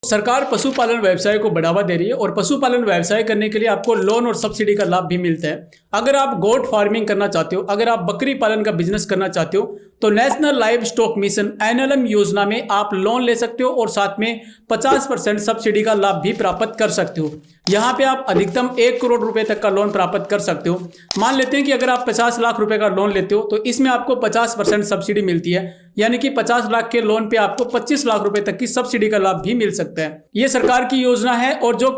सरकार पशुपालन व्यवसाय को बढ़ावा दे रही है और पशुपालन व्यवसाय करने के लिए आपको लोन और सब्सिडी का लाभ भी मिलता है। अगर आप गोट फार्मिंग करना चाहते हो, अगर आप बकरी पालन का बिजनेस करना चाहते हो, तो national live stock mission NLM योजना में आप लोन ले सकते हो और साथ में 50% सब्सिडी का लाभ भी प्राप्त कर सकते हो। यहाँ पे आप अधिकतम 1 करोड़ रुपए तक का लोन प्राप्त कर सकते हो। मान लेते हैं कि अगर आप 50 लाख रुपए का लोन लेते हो तो इसमें आपको 50% सब्सिडी मिलती है, यानी कि 50 लाख के लोन पे आपको 25 लाख रुपए तक की सब्सिडी का लाभ भी मिल सकता है। ये सरकार की योजना है और जो